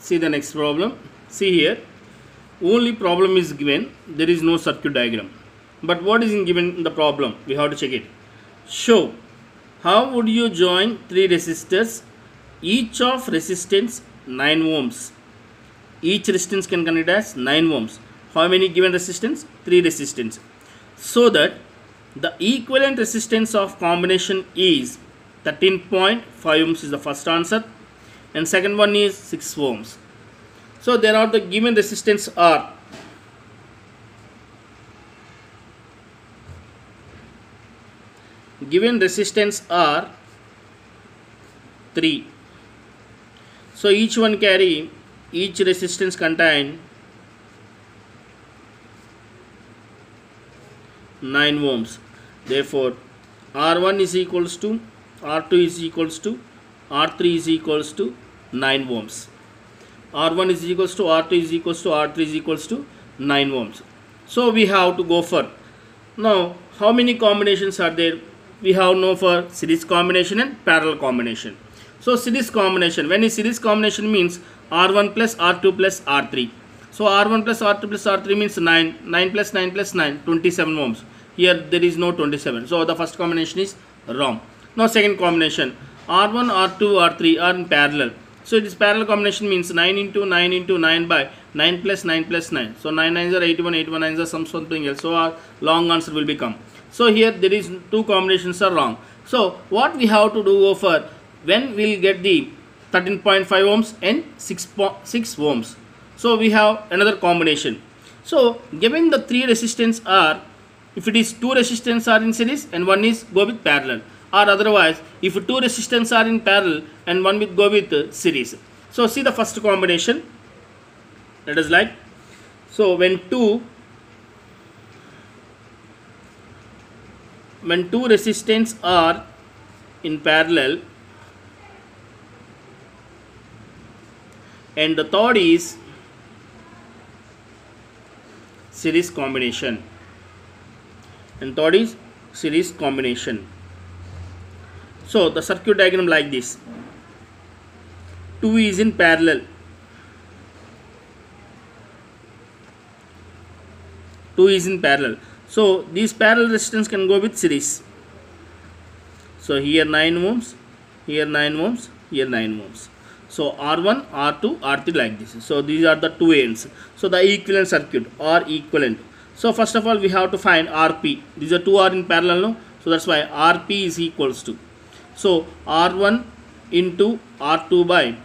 See the next problem. See here, only problem is given, there is no circuit diagram. But what is given in the problem? We have to check it. Show how would you join three resistors, each of resistance 9 ohms. Each resistance can consider as 9 ohms. How many given resistance? 3 resistance. So that the equivalent resistance of combination is 13.5 ohms is the first answer, and second one is 6 ohms. So there are the given resistance are given resistance are 3. So each one carry, each resistance contain 9 ohms. Therefore R1 is equals to R2 is equals to R3 is equals to 9 ohms. R1 is equals to R2 is equals to R3 is equals to 9 ohms. So we have to go for, now how many combinations are there? We have no for series combination and parallel combination. So series combination, when is series combination means R1 plus R2 plus R3. So R1 plus R2 plus R3 means 9, 9 plus 9 plus 9, 27 ohms. Here there is no 27. So the first combination is wrong. Now second combination, R1, R2, R3 are in parallel. So this parallel combination means 9 into 9 into 9 by 9 plus 9 plus 9. So 9 9s are 81, 81 9s are something else. So our long answer will become. So here there is two combinations are wrong. So what we have to do for when we will get the 13.5 ohms and 6 ohms. So we have another combination. So given the three resistance are, if it is two resistance are in series and one is go with parallel, or otherwise if two resistance are in parallel and one will go with series. So see the first combination. Let us like, so when two resistance are in parallel and the third is series combination, and third is series combination. So the circuit diagram like this. 2 is in parallel, 2 is in parallel. So these parallel resistance can go with series. So here 9 ohms, here 9 ohms, here 9 ohms. So R1, R2, R3 like this. So these are the two ends. So the equivalent circuit or equivalent. So first of all we have to find RP. These are two are in parallel, no? So that's why RP is equals to, so R1 into R2 by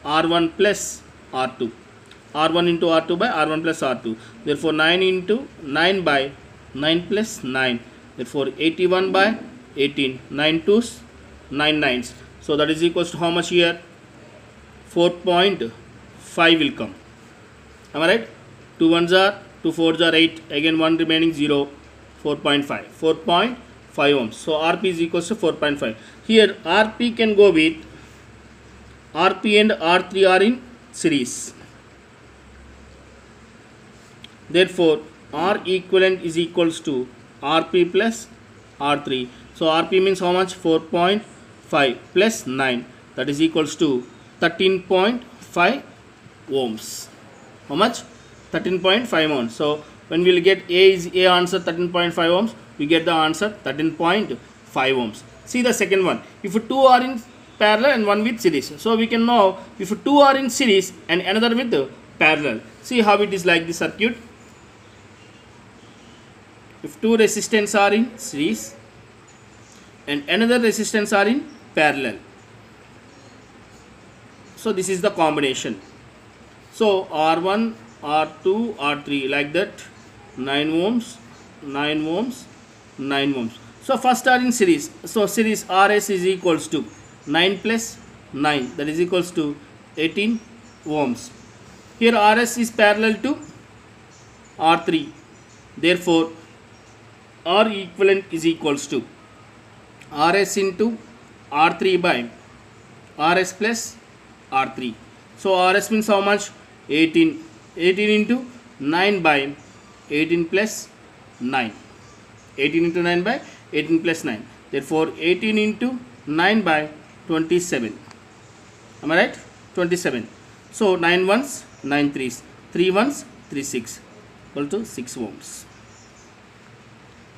R1 plus R2. R1 into R2 by R1 plus R2. Therefore 9 into 9 by 9 plus 9. Therefore 81 by 18. 9 2s, 9 9s. So that is equals to how much here? 4.5 will come. Am I right? 2 1s are, 2 4s are 8. Again 1 remaining 0. 4.5. 4.5 ohms. So RP is equals to 4.5. Here RP can go with RP and R3 are in series. Therefore R equivalent is equals to RP plus R3. So RP means how much? 4.5 plus 9. That is equals to 13.5 ohms. How much? 13.5 ohms. So when we will get A answer 13.5 ohms, we get the answer 13.5 ohms. See the second one. If two are in parallel and one with series, so we can know if two are in series and another with parallel. See how it is like the circuit. If two resistance are in series and another resistance are in parallel, so this is the combination. So R1, R2, R3 like that, 9 ohms, 9 ohms, 9 ohms. So first are in series. So series RS is equals to 9 plus 9, that is equals to 18 ohms. Here RS is parallel to R3. Therefore R equivalent is equals to RS into R3 by RS plus R3. So RS means how much? 18. 18 into 9 by 18 plus 9. 18 into 9 by 18 plus 9. Therefore 18 into 9 by 27. Am I right? 27. So 9 ones, 9 threes, 3 ones, 3 6 equal to 6 ohms.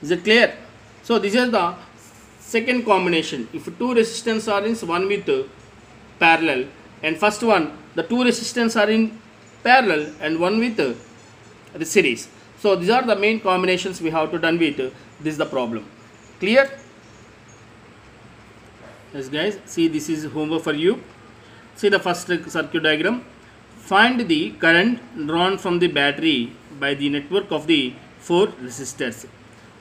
Is it clear? So this is the second combination. If two resistance are in one with parallel, and first one the two resistance are in parallel and one with the series. So these are the main combinations we have to done with this is the problem. Clear? Yes guys, see this is homework for you. See the first circuit diagram. Find the current drawn from the battery by the network of the 4 resistors.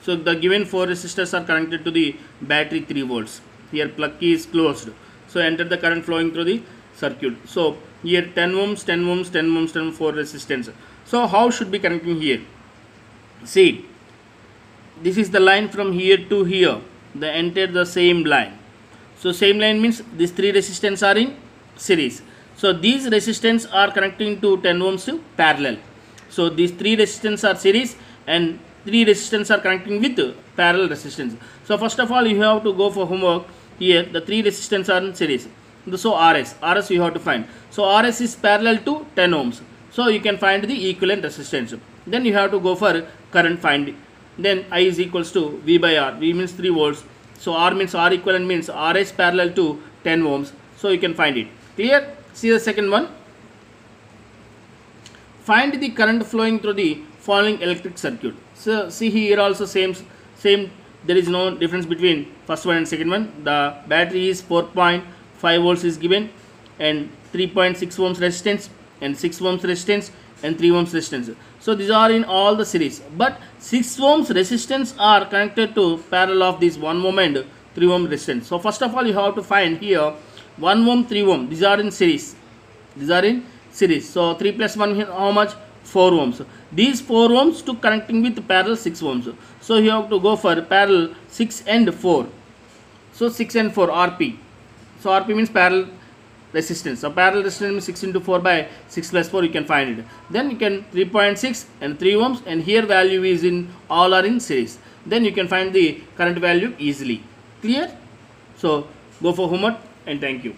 So the given 4 resistors are connected to the battery 3 volts. Here plug key is closed. So enter the current flowing through the circuit. So here 10 ohms, 10 ohms, 10 ohms, 10 ohms, 4 resistance. So how should be connecting here? See, this is the line from here to here. They enter the same line. So same line means these 3 resistance are in series. So these resistance are connecting to 10 ohms to parallel. So these 3 resistance are series and 3 resistance are connecting with parallel resistance. So first of all you have to go for homework. Here the 3 resistance are in series. So RS you have to find. So RS is parallel to 10 ohms. So you can find the equivalent resistance. Then you have to go for current find. Then I is equals to V by R. V means 3 volts. So R means R equivalent means RS parallel to 10 ohms. So you can find it. Clear? See the second one. Find the current flowing through the following electric circuit. So see here also same. There is no difference between first one and second one. The battery is 4.5 volts is given and 3.6 ohms resistance and 6 ohms resistance and 3 ohms resistance. So these are in all the series, but 6 ohms resistance are connected to parallel of this 1 ohm and 3 ohm resistance. So first of all you have to find here 1 ohm, 3 ohm. These are in series. So 3 plus 1 how much? 4 ohms. These 4 ohms to connecting with parallel 6 ohms. So you have to go for parallel 6 and 4. So 6 and 4 RP. So RP means parallel resistance. So parallel resistance means 6 into 4 by 6 plus 4 you can find it. Then you can 3.6 and 3 ohms and here value is in all are in series. Then you can find the current value easily. Clear? So go for homework and thank you.